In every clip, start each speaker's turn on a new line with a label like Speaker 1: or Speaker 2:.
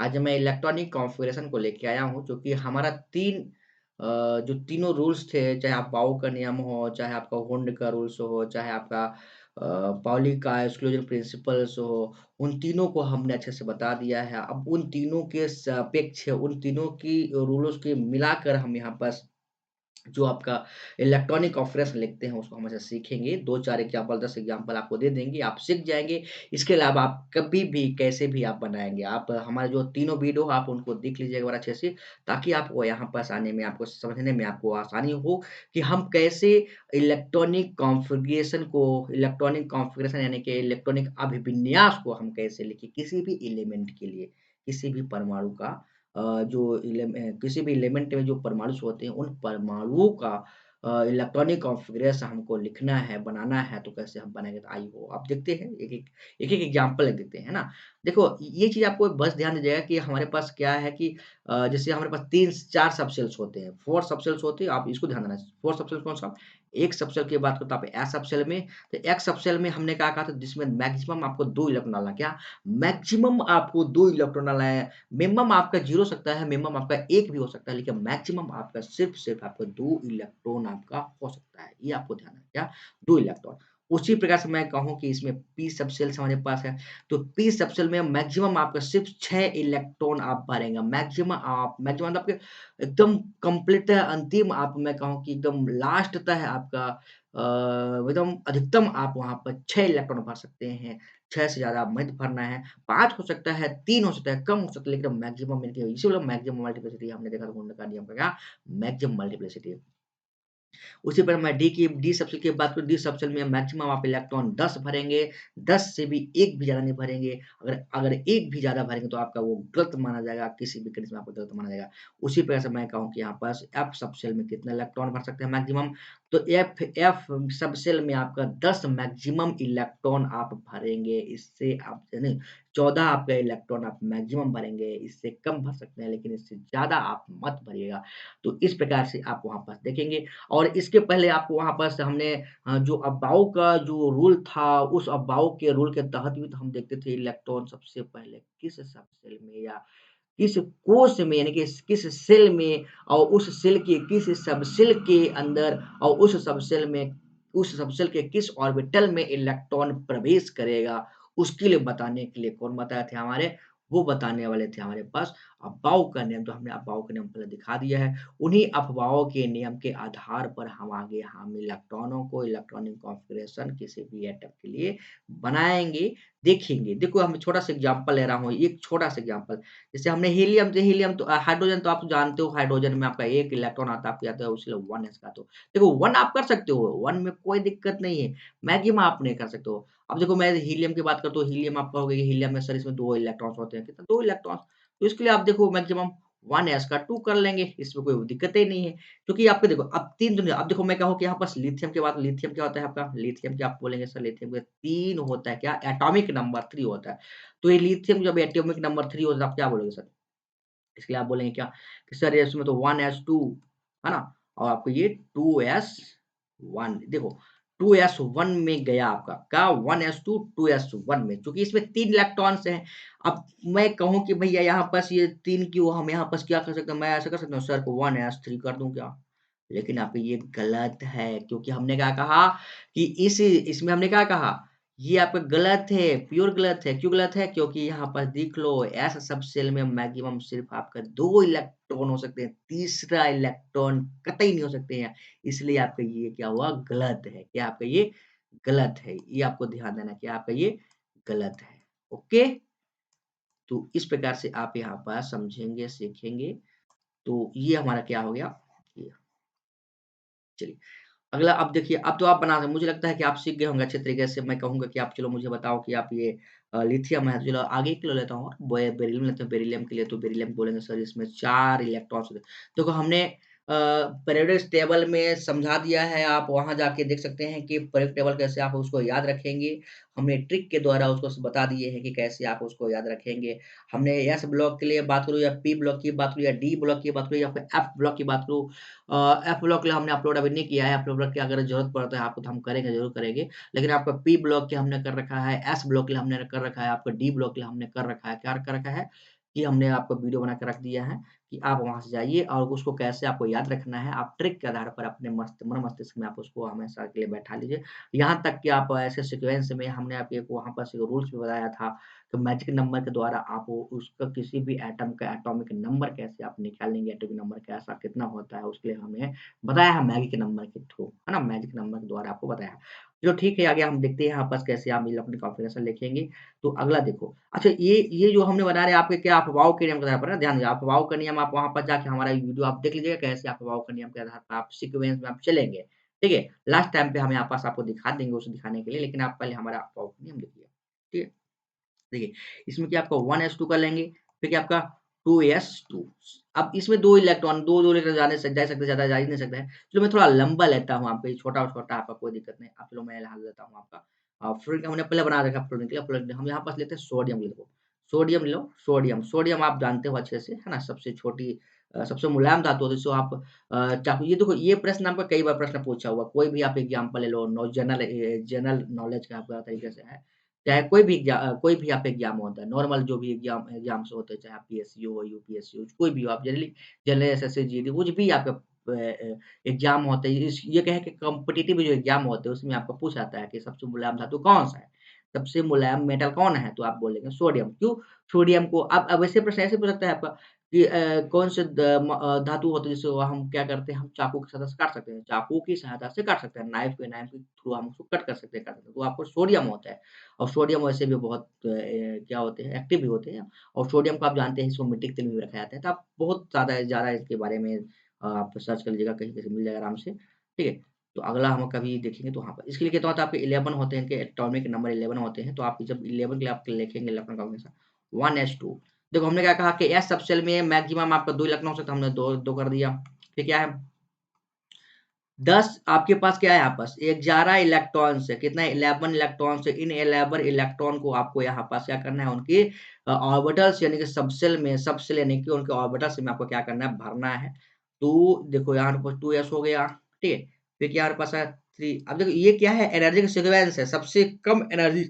Speaker 1: आज मैं electronic configuration को लेके आया हूँ, जो कि हमारा 3 जो तीनों रूल्स थे, चाहे आप बाउ का नियम हो, चाहे आपका हुंड का रूल्स हो, चाहे आपका पाउली का एक्सक्लूजन प्रिंसिपल्स हो, उन तीनों को हमने अच्छे से बता दिया है। अब उन तीनों के सापेक्ष, उन तीनों की रूल्स के मिलाकर हम यहाँ पास जो आपका इलेक्ट्रॉनिक ऑपरेशन लिखते हैं, उसको हम ऐसे सीखेंगे। 2-4 एग्ज़ाम्पल, 10 एग्ज़ाम्पल आपको दे देंगे, आप सीख जाएँगे। इसके अलावा आप कभी भी, कैसे भी आप बनाएँगे। आप हमारे जो तीनों वीडियो आप उनको देख लीजिएगा बड़ा अच्छे से, ताकि आपको यहाँ पास आने में, आपको समझने में आपको आसानी हो कि हम कैसे इलेक्ट्रॉनिक कॉन्फ़िगरेशन यानी कि इलेक्ट्रॉनिक अभिविन्यास को हम कैसे लिखें, किसी भी एलिमेंट के लिए, किसी भी परमाणु का किसी भी एलिमेंट में जो परमाणु होते हैं, उन परमाणुओं का इलेक्ट्रॉनिक कॉन्फ़िगरेशन हमको लिखना है, बनाना है, तो कैसे हम बनाएँगे? तो आइए अब देखते हैं, एक-एक एग्ज़ाम्पल देखते हैं, है ना? देखो, ये चीज़ आपको बस ध्यान दीजिएगा कि हमारे पास क्या है कि जैसे हमारे पास 3-4 सबसेल्स होते हैं, 4 सबसेल्स होते हैं, आप इसको ध्यान देना। 4 सबसेल कौन-सा? एक सबसेल की बात करूँ तो आप एस सबसेल में, तो एक्स सबसेल में हमने क्या कहा था, जिसमें मैक्सिमम आपको 2 इलेक्ट्रॉन डालना है। क्या? मैक्सिमम आपको 2 इलेक्ट्रॉन डालना है। मिनिमम आपका 0 हो सकता है, मिनिमम आपका 1 भी हो सकता है, लेकिन मैक्सिमम आपका सिर्फ़ आपका 2 इलेक्ट्रॉन आपका हो सकता है। ये आपको ध्यान है, क्या? 2 इलेक्ट्रॉन। उसी प्रकार से मैं कहूँ कि इसमें पी सबशेल्स हमारे पास है, तो पी सबशेल में मैक्सिमम आपका सिर्फ़ 6 इलेक्ट्रॉन आप भरेंगे। मैक्सिमम मतलब कि एकदम कंप्लीट है, अंतिम आप मैं कहूँ कि एकदम लास्ट तक है आपका एकदम अधिकतम आप वहाँ पर 6 इलेक्ट्रॉन भर सकते हैं। 6 से ज़्यादा मत भरना है। 5 हो सकता है, 3 हो सकता है, कम हो सकता है, लेकिन मैक्सिमम इनके इसी मतलब मैक्सिमम मल्टीप्लिसिटी हमने देखा था हुंडा का नियम का क्या मैक्सिमम मल्टीप्लिसिटी। उसी पर मैं डी सबसेल की बात करूँ, डी सबसेल में मैक्सिमम आप इलेक्ट्रॉन 10 भरेंगे, 10 से भी 1 भी ज़्यादा नहीं भरेंगे। अगर अगर 1 भी ज़्यादा भरेंगे तो आपका वो गलत माना जाएगा, किसी भी कंडीशन में आपको गलत माना जाएगा। उसी प्रकार से मैं कहूँ कि यहाँ पास एफ सबसेल में कितने इलेक्ट्रॉन भर सकते हैं मैक्सिमम, तो एफ एफ सबसेल में आपका 10 मैक्सिमम इलेक्ट्रॉन आप भरेंगे। इससे आप नहीं 14 आपका इलेक्ट्रॉन आप मैक्सिमम भरेंगे, इससे कम भर सकते हैं, लेकिन इससे ज़्यादा आप मत भरिएगा। तो इस प्रकार से आप वहाँ पर देखेंगे। और इसके पहले आपको वहाँ पर से हमने जो अबाउ का जो रूल था, उस अबाउ के रूल के तहत भी तो हम देखते थे इलेक्ट्रॉन सबसे पहले किस सबसेल में या किस कोष में यानी कि किस सेल में और उस सेल के किस सबसेल के अंदर और उस सबसेल के किस ऑर्बिटल में इलेक्ट्रॉन प्रवेश करेगा, उसके लिए बताने के लिए कौन बताए थे हमारे, वो बताने वाले थे हमारे पास अफबाओ का नियम, तो हमने अफबाओ का नियम पहले दिखा दिया है। उन्हीं अफवाहों के नियम के आधार पर हम इलेक्ट्रॉनों को इलेक्ट्रॉनिक कॉन्फ़िगरेशन किसी भी एटम के लिए बनाएँगे, देखेंगे। देखो हम छोटा-सा एग्ज़ाम्पल ले रहा हूँ, एक छोटा-सा एग्ज़ाम्पल। जैसे हमने हीलियम तो हाइड्रोजन तो आप जानते हो हाइड्रोजन में आपका 1 इलेक्ट्रॉन आता है, आपको याद है उसके लिए 1 s का तो देखो 1 आप कर सकते हो, 1 में कोई दिक्कत नहीं है, मैक्सिमम आप नहीं कर सकते हो। अब देखो मैं हीलियम की बात करता हूँ, हीलियम आप कहोगे कि हीलियम में सर इसमें 2 इलेक्ट्रॉन्स होते हैं, कितना 2 इलेक्ट्रॉन्स, तो इसके लिए आप देखो मैक्सिमम 1 s का 2 कर लेंगे, इसमें कोई दिक्कत ही नहीं है। क्योंकि आपको देखो अब 3 दुनिया अब देखो मैं कहूँ कि यहाँ पास लिथियम की बात लिथियम क्या होता है आपका? लिथियम क्या आप बोलेंगे सर लिथियम में 3 होता है क्या? एटॉमिक नंबर 3 होता है। तो ये लिथियम जब एटॉमिक नंबर 3 होता है, आप क्या बोलोगे सर? इसके लिए आप बोलेंगे क्या? कि सर ये इसमें तो 1s2 है ना? और आपको ये 2s1 देखो 2s1 में गया आपका क्या 1s2 2s1 में क्योंकि इसमें 3 इलेक्ट्रॉन्स हैं। अब मैं कहूँ कि भैया यहाँ पास ये 3 क्यों हम यहाँ पास क्या कर सकते हैं? मैं ऐसा कर सकता हूँ सर को 1s3 कर दूँ क्या? लेकिन आप ये गलत है क्योंकि हमने क्या कहा कि इस इसमें हमने क्या कहा? ये आपका गलत है, प्योर गलत है। क्यों गलत है? क्योंकि यहाँ पर देख लो एस सबशेल में मैक्सिमम सिर्फ़ आपका 2 इलेक्ट्रॉन हो सकते हैं, तीसरा इलेक्ट्रॉन कतई नहीं हो सकते हैं। इसलिए आपका ये क्या हुआ गलत है। क्या आपका ये गलत है। ये आपको ध्यान देना है कि आपका ये गलत है। ओके? तो इस प्रकार से आप यहाँ पर समझेंगे, सीखेंगे। तो ये हमारा क्या हो गया? ये चलिए। अगला अब देखिए, अब तो आप बना रहे मुझे लगता है कि आप सीख गए होंगे अच्छे तरीके से। मैं कहूँगा कि आप चलो मुझे बताओ कि आप ये लिथियम है, चलो आगे के ले लेता हूँ बेरिलियम लेते हैं। बेरिलियम के लिए तो बेरिलियम बोलेंगे सर इसमें 4 इलेक्ट्रॉन्स होते हैं। देखो हमने पीरियोडिक टेबल में समझा दिया है, आप वहाँ जाके देख सकते हैं कि पीरियोडिक टेबल कैसे आप उसको याद रखेंगे। हमने ट्रिक के द्वारा उसको बता दिए हैं कि कैसे आप उसको याद रखेंगे। हमने एस ब्लॉक के लिए बात करूँ या पी ब्लॉक की बात करूँ या डी ब्लॉक की बात करूँ या फिर एफ ब्लॉक की बात करूँ एफ ब्लॉक के लिए हमने अपलोड अभी नहीं किया है, एफ ब्लॉक की अगर ज़रूरत पड़ता है आपको तो हम करेंगे, ज़रूर करेंगे। लेकिन आपका पी ब्लॉक के हमने कर रखा है, एस ब्लॉक के लिए हमने कर रखा है, आपका डी ब्लॉक के लिए हमने कर रखा है, क्या कर रखा है? कि हमने आपको वीडियो बना के रख दिया है कि आप वहाँ से जाइए और उसको कैसे आपको याद रखना है, आप ट्रिक के आधार पर अपने मन मस्तिष्क में आप उसको हमेशा के लिए बैठा लीजिए। यहाँ तक कि आप ऐसे सीक्वेंस में हमने आपको एक वहाँ पर से रूल्स भी बताया था कि मैजिक नंबर के द्वारा आप वो उसका किसी भी एटम का एटॉमिक नंबर कैसे आप निकालेंगे, एटॉमिक नंबर कैसा कितना होता है, उसके लिए हमें बताया है मैजिक नंबर के थ्रू, है ना? मैजिक नंबर के द्वारा आपको बताया। चलो ठीक है, आगे हम देखते हैं यहाँ पर कैसे आप अपनी कॉन्फ़िगरेशन लिखेंगे। तो अगला देखो, अच्छा ये जो हमने बना रहे हैं आपके क्या अफवाहों के नियम के आधार पर ना ध्यान दीजिए, अफवाहों का नियम आप वहाँ पर जाके हमारा वीडियो आप देख लीजिएगा कैसे अफवाहों के नियम के आधार पर आप सीक्वेंस में आप चलेंगे, ठीक है? लास्ट टाइम पे हम यहाँ पास आपको दिखा देंगे उसे दिखाने के लिए, लेकिन आप पहले हमारा अफवाहों का नियम देखिए, ठीक है? देखिए, इसमें क्या आपका 1s2 कर लेंगे, फिर क्या आपका 2s2 अब इसमें 2 इलेक्ट्रॉन 2-2 इलेक्ट्रॉन जाने से जा सकते हैं, ज़्यादा जा ही नहीं सकता है। चलो मैं थोड़ा लंबा लेता हूँ आपका ये छोटा-छोटा आपका कोई दिक्कत नहीं। अब चलो मैं यहाँ लेता हूँ आपका फ्लोरीन का हमने पहले बना रखा है फ्लोरीन के लिए फ्लोरीन हम यहाँ पास लेते हैं सोडियम ले लो। सोडियम ले लो, सोडियम, सोडियम आप जानते हो अच्छे से, है ना? सबसे छोटी सबसे मुलायम धातु होती है जिसको आप चाकू ये देखो ये प्रश्न आपका कई बार प्रश्न पूछा हुआ, कोई भी आप एग्ज़ाम्पल ले लो, जनरल नॉलेज का आपका तरीके से है। चाहे कोई भी आप एग्ज़ाम होता है, नॉर्मल जो भी एग्ज़ाम्स होते हैं, चाहे आप पीएससी हो, यूपीएससी हो, कोई भी हो, आप जनरली जनरल एसएससी, जीडी कुछ भी आपका एग्ज़ाम होता है, इस ये कहें कि कॉम्पिटिटिव जो एग्ज़ाम होते हैं, उसमें आपको पूछा जाता है कि सबसे मुलायम धातु कौन-सा है? सबसे मुलायम मेटल कौन है? तो आप बोलेंगे सोडियम। क्यों? सोडियम को अब ऐसे प्रश्न ऐसे पूछ सकता है आपका कि कौन से धातु होते हैं जिसको हम क्या करते हैं, हम चाकू की सहायता से काट सकते हैं, चाकू की सहायता से काट सकते हैं, नाइफ़ के थ्रू हम उसको कट कर सकते हैं, काट सकते हैं। तो आपको सोडियम होता है। और सोडियम वैसे भी बहुत क्या होते हैं एक्टिव भी होते हैं और सोडियम को आप जानते हैं इसको मिट्टी के तेल में भी रखा जाता है। तो आप बहुत ज़्यादा ज़्यादा इसके बारे में आप सर्च कर लीजिएगा कहीं कहीं मिल जाएगा आराम से, ठीक है? तो अगला हम कभी देखेंगे तो वहाँ पर इसके लिए क्या होता है आपके 11 होते हैं, इनके एटॉमिक नंबर 11 होते हैं, तो आप जब 11 के लिए आप लिखेंगे इलेक्ट्रॉन कॉन्फ़िगरेशन 1s2 देखो हमने क्या कहा कि s सबशेल में मैक्सिमम आपका 2 इलेक्ट्रॉन हो सकता है, हमने 2 कर दिया। फिर क्या है 10 आपके पास क्या है यहाँ पास 11 इलेक्ट्रॉन्स है, कितना है 11 इलेक्ट्रॉन्स है। इन 11 इलेक्ट्रॉन को आपको यहाँ पास क्या करना है उनके ऑर्बिटल्स यानी कि सबसेल यानी कि उनके ऑर्बिटल्स में आपको क्या करना है भरना है। तो देखो यहाँ पर 2s हो गया, ठीक है? फिर क्या हमारे पास है 3 अब देखो ये क्या है एनर्जी का सीक्वेंस है, सबसे कम एनर्जी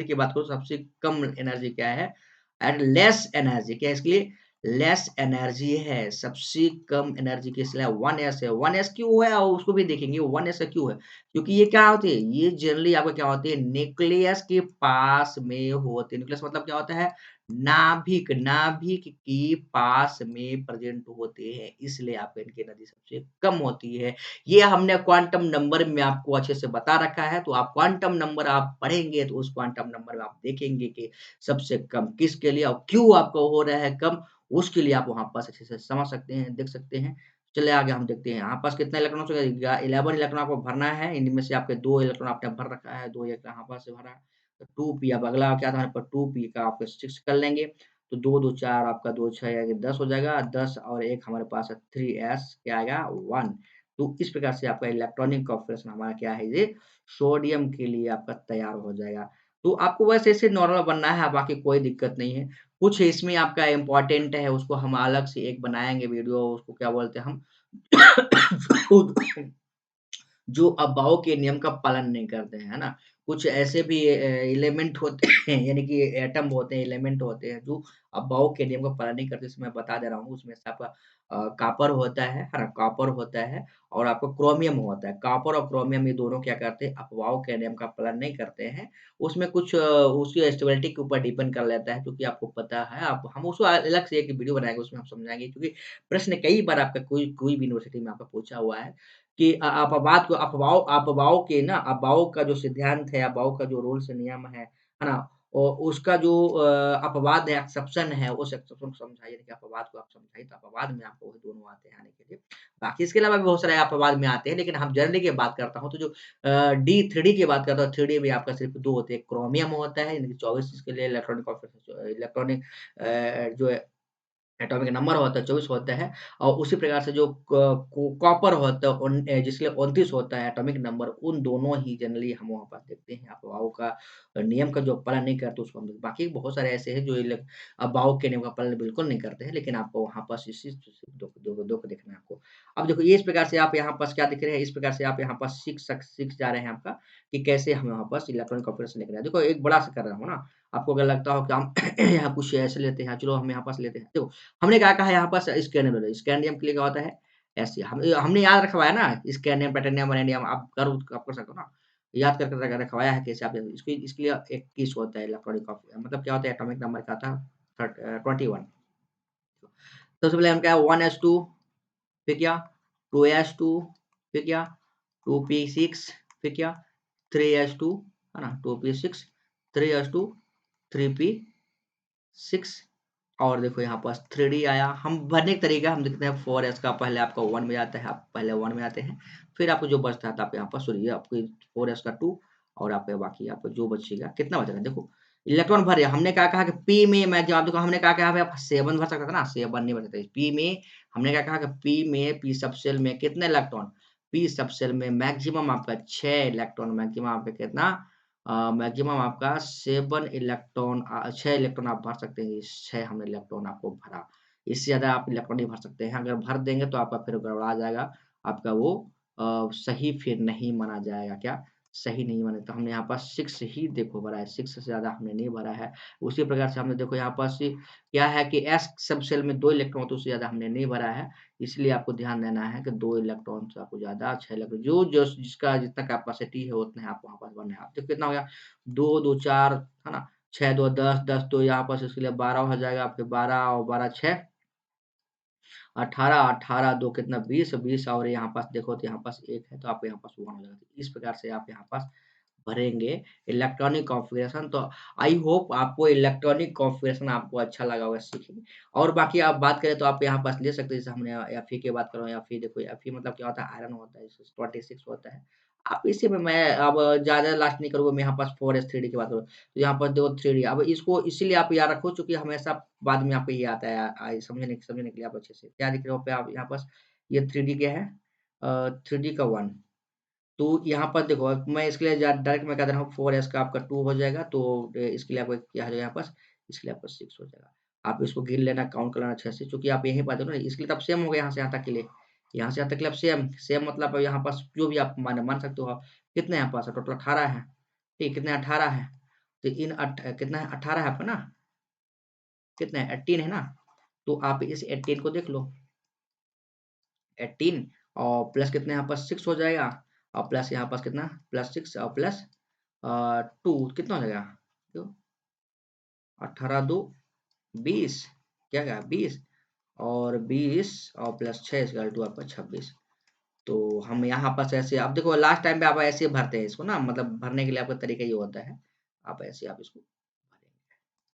Speaker 1: की बात करूँ सबसे कम एनर्जी क्या है? एंड लेस एनर्जी क्या है इसके लिए? लेस एनर्जी है, सबसे कम एनर्जी किस लिए 1s है। 1s क्यों है? और उसको भी देखेंगे 1s क्यों है? क्योंकि ये क्या होती है? ये जनरली आपका क्या होती है? न्यूक्लियस के पास में होते हैं। न्यूक्लियस मतलब क्या होता है? नाभिक, नाभिक के पास में प्रेज़ेंट होते हैं, इसलिए आपका इनकी एनर्जी सबसे कम होती है। ये हमने क्वांटम नंबर में आपको अच्छे से बता रखा है, तो आप क्वांटम नंबर आप पढ़ेंगे, तो उस क्वांटम नंबर में आप देखेंगे कि सबसे कम किसके लिए और क्यों आपका हो रहा है कम, उसके लिए आप वहाँ पास अच्छे से समझ सकते हैं, देख सकते हैं। चलिए आगे हम देखते हैं, यहाँ पास कितना इलेक्ट्रॉन हो गया 11 इलेक्ट्रॉन आपको भरना है, इनमें से आपके 2 इलेक्ट्रॉन आपने भर रखा है, 2 इलेक्ट्रॉन यहाँ पास से भरा है। तो 2p अब अगला क्या था हमारे पास 2p का आपका 6 कर लेंगे, तो 2 2 4 आपका 2 6 यानी 10 हो जाएगा, 10 और 1 हमारे पास है 3s क्या आएगा 1 तो इस प्रकार से आपका इलेक्ट्रॉनिक कॉन्फ़िगरेशन हमारा क्या है ये सोडियम के लिए आपका तैयार हो जाएगा। तो आपको बस ऐसे नॉर्मल बनना है, बाकी कोई दिक्कत नहीं है। कुछ इसमें आपका इम्पोर्टेंट है, उसको हम अलग से एक बनाएँगे वीडियो, उसको क्या बोलते हैं हम जो अफवाहों के नियम का पालन नहीं करते हैं, है ना? कुछ ऐसे भी एलिमेंट होते हैं यानी कि एटम होते हैं, एलिमेंट होते हैं जो अफवाहों के नियम का पालन नहीं करते, इसमें मैं बता दे रहा हूँ। उसमें से आपका कॉपर होता है ना? कॉपर होता है और आपका क्रोमियम होता है। कॉपर और क्रोमियम ये दोनों क्या करते हैं, अफवाहों के नियम का पालन नहीं करते हैं। उसमें कुछ उसकी स्टेबिलिटी के ऊपर डिपेंड कर लेता है क्योंकि आपको पता है आप हम उसको अलग से एक वीडियो बनाएँगे, उसमें हम समझाएँगे क्योंकि प्रश्न कई बार आपका कोई कोई भी यूनिवर्सिटी में आपका पूछा हुआ है कि अफवाहों का जो सिद्धांत है, अफवाहों का जो रूल्स नियम है ना? उसका जो अपवाद है, एक्सेप्शन है, उस एक्सेप्शन को समझाइए कि अपवाद को आप समझाइए, तो अपवाद में आपको वही दोनों आते हैं आने के लिए। बाकी इसके अलावा भी बहुत सारे अपवाद में आते हैं, लेकिन हम जनरली की बात करता हूँ, तो जो थ्री डी की बात करता हूँ, थ्री डी में आपका सिर्फ़ 2 होते हैं, क्रोमियम होता है, यानी कि 24 इसके लिए जो है एटॉमिक नंबर होता है 24 होता है और उसी प्रकार से जो कॉपर होता है जिसके लिए 29 होता है एटॉमिक नंबर उन दोनों ही जनरली हम वहाँ पर देखते हैं अफवाहों का नियम का जो पालन नहीं करते उसको हम बाकी बहुत सारे ऐसे हैं जो ये लोग अफवाहों के नियम का पालन बिल्कुल नहीं करते हैं लेकिन आपको वहाँ पास इस चीज़ दो को देखना है आपको। अब देखो ये इस प्रकार से आप यहाँ पास क्या दिख रहे हैं इस प्रकार से आप यहाँ पास सीख जा रहे हैं आपका कि कैसे हम यहाँ पास इलेक्ट्रॉनिक कॉन्फ़िगरेशन लेकर आए। देखो एक बड़ा सा कर रहा हूँ ना, आपको अगर लगता हो कि हम यहाँ कुछ ऐसे लेते हैं, चलो हम यहाँ पास लेते हैं। देखो हमने क्या कहा है यहाँ पास स्कैंडियम स्कैंडियम के लिए क्या होता है ऐसे हमने याद रखवाया ना स्कैंडियम, टाइटेनियम, वैनेडियम आप कर सकते हो ना। याद करके रखवाया है कैसे आप इसके लिए एक किस होता है इलेक्ट्रॉनिक मतलब क्या होता है एटॉमिक नंबर क्या था 21। सबसे पहले हम क्या है 1s2 फिर क्या 2s2 फिर क्या 2p6 फिर क्या 3s2 है ना 2p6 3s2 3p6 और देखो यहाँ पास 3D आया। हम भरने का तरीका हम देखते हैं 4s का पहले आपका 1 में जाता है, आप पहले 1 में आते हैं, फिर आपको जो बचता है तो आप यहाँ पर सॉरी आपको 4s का 2 और आपका बाकी आपको जो बचेगा कितना बचेगा देखो इलेक्ट्रॉन भर हमने क्या कहा कि पी में मैं जवाब देखो हमने क्या कहा आप 7 भर सकता था ना 7 नहीं भर सकते पी में हमने क्या कहा कि पी में पी सब सेल में कितने इलेक्ट्रॉन पी सब सेल में मैक्सिमम आपका 6 इलेक्ट्रॉन मैक्सिमम आपका कितना मैक्सिमम आपका 7 इलेक्ट्रॉन 6 इलेक्ट्रॉन आप भर सकते हैं 6 हमने इलेक्ट्रॉन आपको भरा इससे ज्यादा आप इलेक्ट्रॉन नहीं भर सकते हैं अगर भर देंगे तो आपका फिर गड़बड़ा जाएगा आपका वो सही फिर नहीं माना जाएगा क्या सही नहीं माने तो हमने यहाँ पर 6 ही देखो भरा है 6 से ज्यादा हमने नहीं भरा है उसी प्रकार से हमने देखो यहाँ पर क्या है कि एस सब सेल में 2 इलेक्ट्रॉन तो उससे ज्यादा हमने नहीं भरा है इसलिए आपको ध्यान देना है कि 2 इलेक्ट्रॉन से आपको ज्यादा 6 इलेक्ट्रॉन जो जिसका जितना कैपेसिटी है उतना आप वहां पास भरना है आप देखो कितना हो गया 2 2 4 है ना 6 2 10 10 तो यहाँ पास इसके लिए 12 हो जाएगा आपके 12 और 12 6 18 18 2 कितना 20 20 और यहाँ पास देखो तो यहाँ पास 1 है तो आप यहाँ पास 1 हो जाएगा तो इस प्रकार से आप यहाँ पास भरेंगे इलेक्ट्रॉनिक कॉन्फ़िगरेशन तो आई होप आपको इलेक्ट्रॉनिक कॉन्फ़िगरेशन आपको अच्छा लगा होगा सीखेंगे और बाकी आप बात करें तो आप यहाँ पास ले सकते हैं जैसे हमने Fe की बात करो Fe देखो Fe मतलब क्या होता है आयरन होता है 26 होता है आप इसी में मैं अब ज़्यादा लास्ट नहीं करूँगा मैं यहाँ पास 4s3d की बात करूँ तो यहाँ पर देखो 3d अब इसको इसीलिए आप याद रखो चूंकि हमेशा बाद में आपको ये आता है समझने के लिए आप अच्छे से क्या दिख रहे हो पे आप यहाँ पास ये 3d क्या है 3d का 1 तो यहाँ पर देखो मैं इसके लिए डायरेक्ट मैं कह दे रहा हूँ 4s का आपका 2 हो जाएगा तो इसके लिए आपको क्या हो जाएगा यहाँ पास इसके लिए आपका 6 हो जाएगा आप इसको गिन लेना काउंट कर लेना अच्छे से क्योंकि आप यहीं पाते हो ना इसके लिए तब सेम हो गया यहाँ से यहाँ तक के लिए यहाँ से यहाँ तक के लिए सेम सेम मतलब यहाँ पास जो भी आप मान सकते हो आप कितने यहाँ पास टोटल 18 है ठीक कितने 18 है तो इन कितना है 18 है आपका ना कितना है 18 है ना तो आप इस 18 को देख लो 18 और प्लस कितने यहाँ पास 6 हो जाएगा और प्लस यहाँ पास कितना प्लस 6 और प्लस 2 कितना हो जाएगा तो 18 2 20 क्या क्या 20 और 20 और प्लस 6 इसका टू आपका 26 तो हम यहाँ पास ऐसे आप देखो लास्ट टाइम पे आप ऐसे भरते हैं इसको ना मतलब भरने के लिए आपका तरीका ये होता है आप ऐसे आप इसको